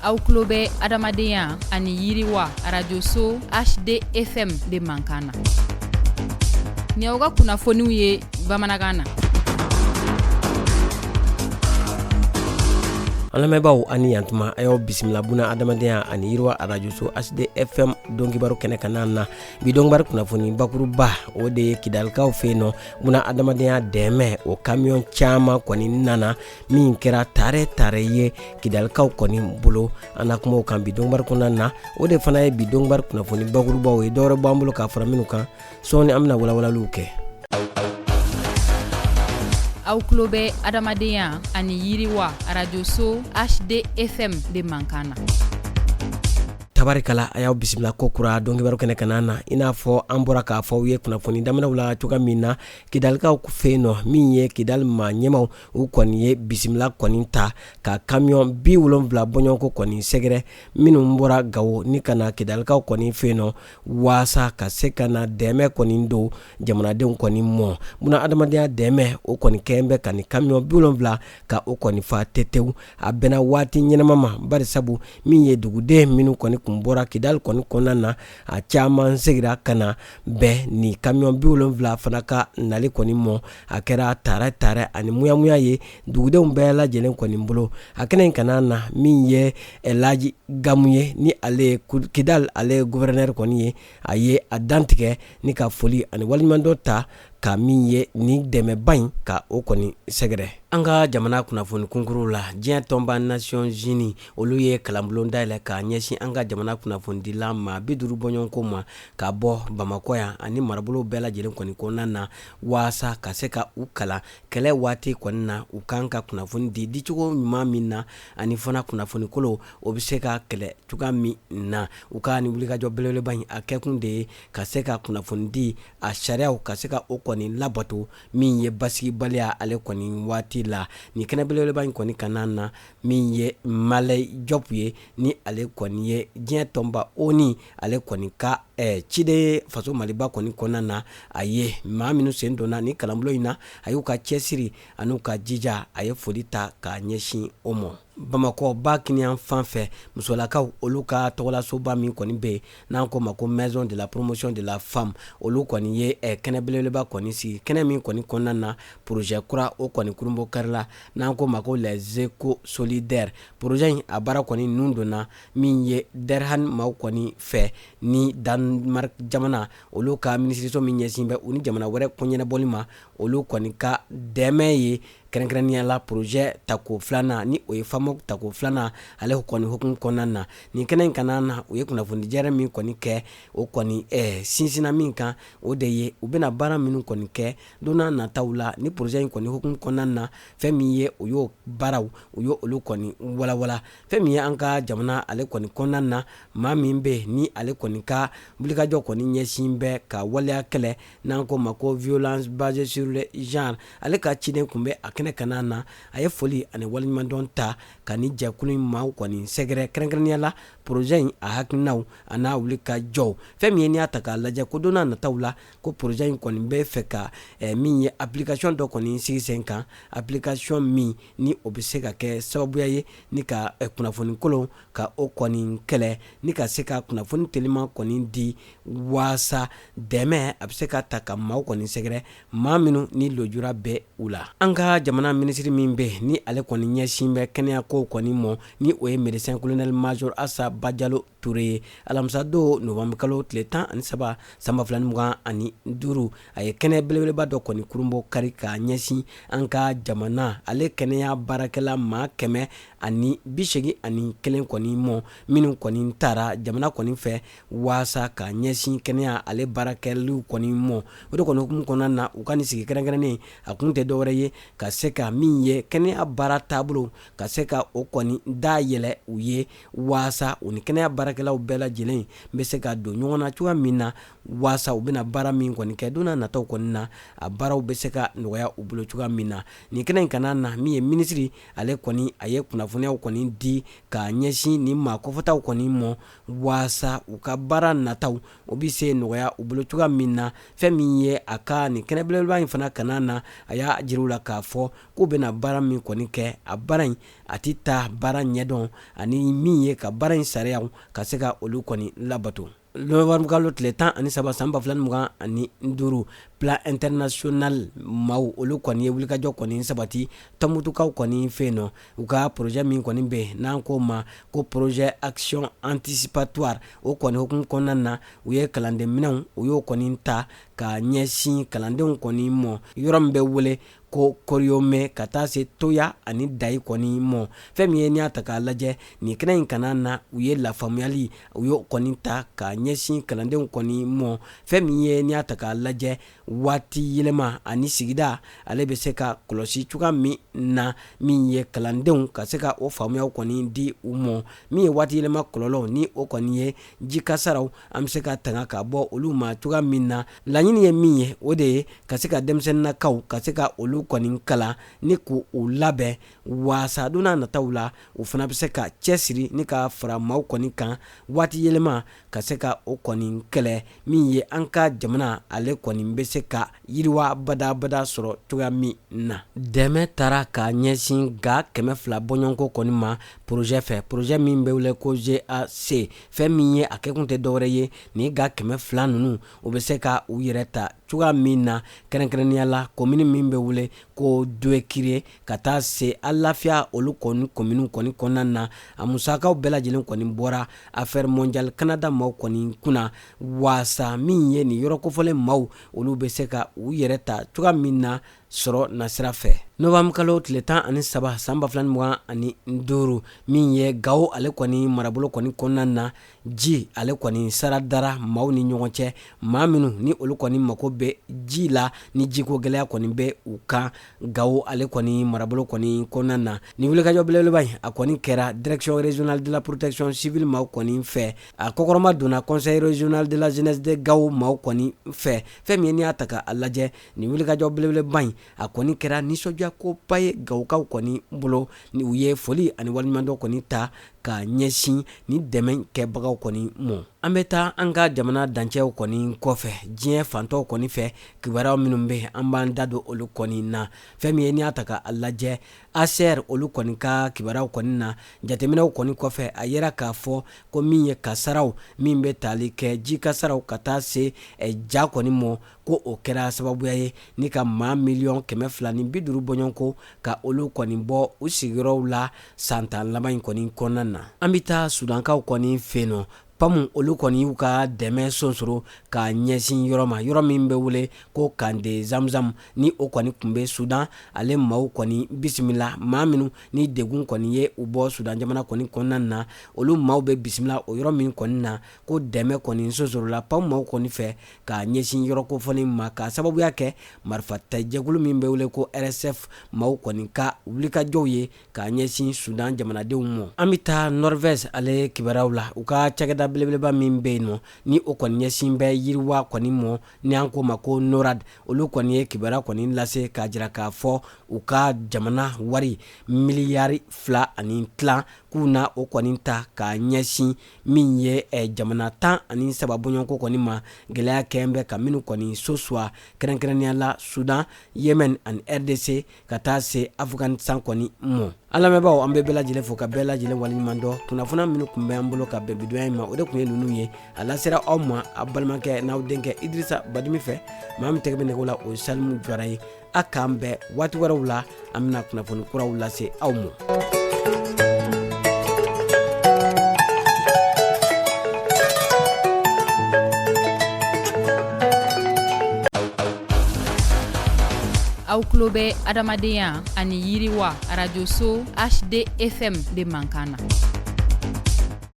Aw tulo bɛ adamadenya ani yiriwa radio-so HDFM de Mankana. Ni aw ka kunnafoniw ye bamanankan na. Alamɛbaaw ani yantuma ayo bisimila buna adamadenya ani yiriwa radio-so HDFM donkibaru kɛnɛ kan na bi donkibaru kunnafoni bakuruba o de ye kidalikaw fe no buna adamadenya dɛmɛ o camion caman kɔni nana min kɛra tare ye kidalikaw kɔni bolo ana kuma kan bi donkibaru kɔnɔna na o de fana ye bi donkibaru kunnafoni bakuruba o ye dɔwɛrɛ b'an bolo k'a fara minnu kan sɔɔni an bɛna walawalaliw kɛ. Aw tulo bɛ adamadenya ani yiriwa radio-so HDFM de Mankana. Tabarikala ayaw bisimila ko kura donkibaru kɛnɛ kan na ina fɔ an bɔra k'a fɔ u ye kunnafoni daminaw la cogoya min na kidalikaw fe no min ye kidal ma ɲɛmaw u kɔni ye bisimila kɔni ta ka camion 70 bɔɲɔgɔnko kɔni sɛgɛrɛ minnu bɔra Gawo ni kana kidalikaw kɔni fe no waasa ka se ka na dɛmɛ kɔni do jamanadenw kɔni mɔ buna adamadenya dɛmɛ o kɔni kɛn bɛ ka ni camion 70 ka o kɔni fa tetew a bɛna waati ɲɛnama ma bari sabu min ye duguden minnu kɔni kun bɔra kidal kɔni kɔnɔna na a caman segira kana bɛɛ ni camion 70 fana ka nali kɔni mɔ a kɛra tare ani muyamuya ye dugudenw bɛɛ lajɛlen kɔni bolo a kɛnɛ kana na min ye Elaji Gamu ye ni ale kidal ale gouverneur kɔni ye a ye a dantigɛ ni ka foli ani waliɲuman dɔ ta ka min ye ni dɛmɛba in ka o kɔni sɛgɛrɛ. An ka jamana kunnafoni kunkuru la diɲɛ tɔnba Nations Unies olu ye kalanbulon dayɛlɛ ka ɲɛsin an ka jamana kunnafonidila ma 50 bɔɲɔgɔnko ma ka bɔ Bamakɔ yan ani marabolo bɛɛ lajɛlen kɔni kɔnɔna na waasa ka se ka u kalan kɛlɛ waati kɔni na u kan ka kunnafoni di cogo ɲuman min na ani fana kunnafoni kolo o bɛ se ka kɛlɛ cogoya min na u ka ni wulikajɔ belebeleba in a kɛkun de ye ka se ka kunnafoni di a sariyaw ka se ka o kɔni labato min ye basigibaliya ale kɔni waati la ni kɛnɛ belebeleba in kɔni kana na min ye Malay Diop ye ni ale kɔni ye diɲɛ tɔnba ONU ale kɔni ka ciden faso Maliba kɔni kɔnɔna na a ye maa minnu sen donna ni kalanbulon in na a y'u ka cɛsiri an'u ka jija a ye foli ta k'a ɲɛsin o mɔ. Bamakɔ ba kiniyan fan fɛ musolakaw olu ka tɔgɔlasoba min kɔni bɛ yen n'an ko ma ko Maison de la Promotion de la Femme olu kɔni ye kɛnɛ belebeleba kɔni sigi kɛnɛ min kɔni kɔnɔna na projet kura o kɔni kurunbɔ karila n'an ko ma ko les échos solidaires projet in a baara kɔni nun donna min ye Derhan maaw kɔni fɛ ni Danemark jamana olu ka minisiriso min ɲɛsin bɛ u ni jamana wɛrɛ kɔɲɛnabɔli ma olu kɔni ka dɛmɛ ye kɛrɛnkɛrɛnnenya la projet tako filanan ni o ye FAMOG tako filanan ale kɔni hukumu kɔnɔna na nin kɛnɛ in kana na u ye kunnafoni jɛrɛ min kɔni kɛ o kɔni sinsinna min kan o de ye u bɛna baara minnu kɔni kɛ don n'a nataw la ni projet in kɔni hukumu kɔnɔna na fɛn min ye o y'o baaraw u y'o olu kɔni walawala fɛn min ye an ka jamana ale kɔni kɔnɔna na maa min bɛ ni ale kɔni ka wulikajɔ kɔni ɲɛsin bɛ ka waleya kɛlɛ n'an ko ma ko violence basée sur le genre ale ka ciden kun bɛ a kɛnɛ kana na a ye foli ani waliɲuman dɔn ta ka ni jɛkulu in maaw kɔni sɛgɛrɛ kɛrɛnkɛrɛnnenya la projet in a hakilinaw a n'a wuli ka jɔw fɛn min ye n'i y'a ta k'a lajɛ ko don n'a nataw la ko projet in kɔni bɛ fɛ ka min ye application dɔ kɔni sigi sen kan application min ni o bɛ se ka kɛ sababuya ye ni ka kunnafoni kolon ka o kɔni kɛlɛ ni ka se ka kunnafoni telima kɔni di waasa dɛmɛ a bɛ se ka ta ka maaw kɔni sɛgɛrɛ maa minnu ni lojura bɛ u la. An ka jamana minisiri min bɛ ni ale kɔni ɲɛsin bɛ kɛnɛya ko kɔni mɔ ni o ye médecin colonel major Assa Bajalo Touré ye alamisa don novembre kalo tile 13 san 2025 a ye kɛnɛ belebeleba dɔ kɔni kurunbɔ kari k'a ɲɛsin an ka jamana ale kɛnɛya baarakɛla maa 181 kɔni mɔ minnu kɔni taara jamana kɔni fɛ waasa ka ɲɛsin kɛnɛya ale baarakɛliw kɔni mɔ o de kɔni hukumu kɔnɔna na u ka nin sigi kɛrɛnkɛrɛnnen a kun tɛ dɔwɛrɛ ye ka se ka min ye kɛnɛya baara taabolo ka se ka o kɔni da yɛlɛ u ye waasa u ni kɛnɛya baarakɛlaw bɛɛ lajɛlen bɛ se ka don ɲɔgɔn na cogoya min na waasa u bɛna baara min kɔni kɛ don n'a nataw kɔni na a baaraw bɛ se ka nɔgɔya u bolo cogoya min na nin kɛnɛ in kana na min ye minisiri ale kɔni a ye kunnafoniyaw kɔni di ka ɲɛsin nin maa kɔfɛtaw kɔni mɔ waasa u ka baara nataw o bɛ se nɔgɔya u bolo cogoya min na fɛn min ye a ka nin kɛnɛ belebeleba in fana kana na a y'a jira u la k'a fɔ fɔ k'u bɛna baara min kɔni kɛ a baara in a ti taa baara ɲɛdɔn ani min ye ka baara in sariyaw ka se ka olu kɔni labato. Novembre kalo tile 13 san 2025 plan international maaw olu kɔni ye wulikajɔ kɔni sabati Tɔnbukutukaw kɔni fɛ yen nɔ u ka projet min kɔni bɛ n'an ko ma ko projet action anticipatoire o kɔni hukumu kɔnɔna na u ye kalanden minɛnw u y'o kɔni ta ka ɲɛsin kalandenw kɔni mɔ yɔrɔ min bɛ wele ko Koriome ka taa se Toya ani Dayi kɔni mɔ fɛn min ye n'i y'a ta k'a lajɛ nin kɛnɛ in kana na u ye lafaamuyali u y'o kɔni ta ka ɲɛsin kalandenw kɔni mɔ fɛn min ye n'i y'a ta k'a lajɛ waati yɛlɛma ani sigida ale bɛ se ka kɔlɔsi cogoya min na min ye kalandenw ka se ka o faamuyaw kɔni di u mɔ min ye waati yɛlɛma kɔlɔlɔ ni o kɔni ye jikasaraw an bɛ se ka tanga ka bɔ olu ma cogoya min na laɲini ye min ye o de ye ka se ka denmisɛnninnakaw ka se ka olu kɔni kalan ni k'u labɛn waasa don n'a nataw la u fana bɛ se ka cɛsiri ni ka fara maaw kɔni kan waati yɛlɛma ka se ka o kɔni kɛlɛ min ye an ka jamana ale kɔni bɛ se ka yiriwa badabada sɔrɔ cogoya min na. Dɛmɛ taara ka ɲɛsin ga 200 bɔɲɔgɔnko kɔni ma projet fɛ projet min bɛ wele ko GAC fɛn min ye a kɛkun tɛ dɔwɛrɛ ye ni ga 200 ninnu u bɛ se ka u yɛrɛ ta cogoya min na kɛrɛnkɛrɛnnenya la commune min bɛ wele ko Doekire ka taa se Alafiya olu kɔni commune kɔni kɔnɔna na a musakaw bɛɛ lajɛlen kɔni bɔra affaire mondiale Canada maaw kɔni kunna waasa min ye nin yɔrɔ kofɔlen maaw olu bɛ se ka u yɛrɛ ta cogoya min na sɔrɔ nasira fɛ. Novembre kalo tile 13 san 2025 min ye Gawo ale kɔni marabolo kɔni kɔnɔna na ji ale kɔni saradara maaw ni ɲɔgɔn cɛ maa minnu ni olu kɔni mako bɛ ji la ni jiko gɛlɛya kɔni bɛ u kan Gawo ale kɔni marabolo kɔni kɔnɔna na ni wulikajɔ belebeleba in a kɔni kɛra direction régionale de la protection civile maaw kɔni fɛ a kɔkɔrɔma donna conseil régional de la jeunesse de Gawo maaw kɔni fɛ fɛn min ye n'i y'a ta k'a lajɛ ni wulikajɔ belebeleba in a kɔni kɛra nisɔndiya ko ba ye Gawukaw kɔni bolo ni u ye foli ani waliɲumandɔn kɔni ta ka ɲɛsin ni dɛmɛ kɛbagaw kɔni mɔ. An bɛ taa an ka jamana dancɛw kɔni kɔfɛ diɲɛ fantɔw kɔni fɛ kibaruyaw minnu bɛ an b'an da don olu kɔni na fɛn min ye n'i y'a ta k'a lajɛ ACR olu kɔni ka kibaruyaw kɔni na jateminɛw kɔni kɔfɛ a yera k'a fɔ ko min ye kasaraw min bɛ tali kɛ ji kasaraw ka taa se ja kɔni mɔ ko o kɛra sababuya ye ni ka maa 250,000 bɔɲɔgɔnko ka olu kɔni bɔ u sigiyɔrɔw la san tan laban in kɔni kɔnɔna na. An bɛ taa Sudankaw kɔni fɛ yen nɔ PAM olu kɔni y'u ka dɛmɛ sonsoro ka ɲɛsin yɔrɔ ma yɔrɔ min bɛ wele ko Kande Zamzam ni o kɔni tun bɛ Sudan ale maaw kɔni bisimila maa minnu ni degun kɔni ye u bɔ Sudan jamana kɔni kɔnɔna na olu maaw bɛ bisimila o yɔrɔ min kɔni na ko dɛmɛ kɔni sonsorola PAM maaw kɔni fɛ ka ɲɛsin yɔrɔ kofɔlen ma ka sababuya kɛ marifatɛjɛkulu min bɛ wele ko RSF maaw kɔni ka wulikajɔw ye ka ɲɛsin Sudan jamanadenw mɔ. An bɛ taa Norvège ale kibaruyaw la u ka cakɛda belebeleba min bɛ yen nɔ ni o kɔni ɲɛsin bɛ yiriwa kɔni mɔ ni an ko ma ko NORAD olu kɔni ye kibaruya kɔni lase k'a jira k'a fɔ u ka jamana wari miliyari 2 ani tila k'u na o kɔni ta k'a ɲɛsin min ye jamana 13 bɔɲɔgɔnko kɔni ma gɛlɛya kɛn bɛ ka minnu kɔni sosuwa kɛrɛnkɛrɛnnenya la Sudan, Yemen ani RDC ka taa se Afghanistan kɔni mɔ. An lamɛnbaaw an bɛ bɛɛ lajɛlen fo ka bɛɛ lajɛlen waliɲuman dɔn kunnafoniya minnu tun bɛ an bolo ka bɛn bidonya in ma o de tun ye ninnu ye a lasera aw ma a balimakɛ n'aw denkɛ Idrissa Badimi fɛ maa min tɛgɛ bɛ nɛgɛw la o ye Salimu Jara ye a k'an bɛɛ waati wɛrɛw la an bɛna kunnafoni kuraw lase aw ma. Aw tulo bɛ adamadenya ani yiriwa radio so HD FM de Mankana.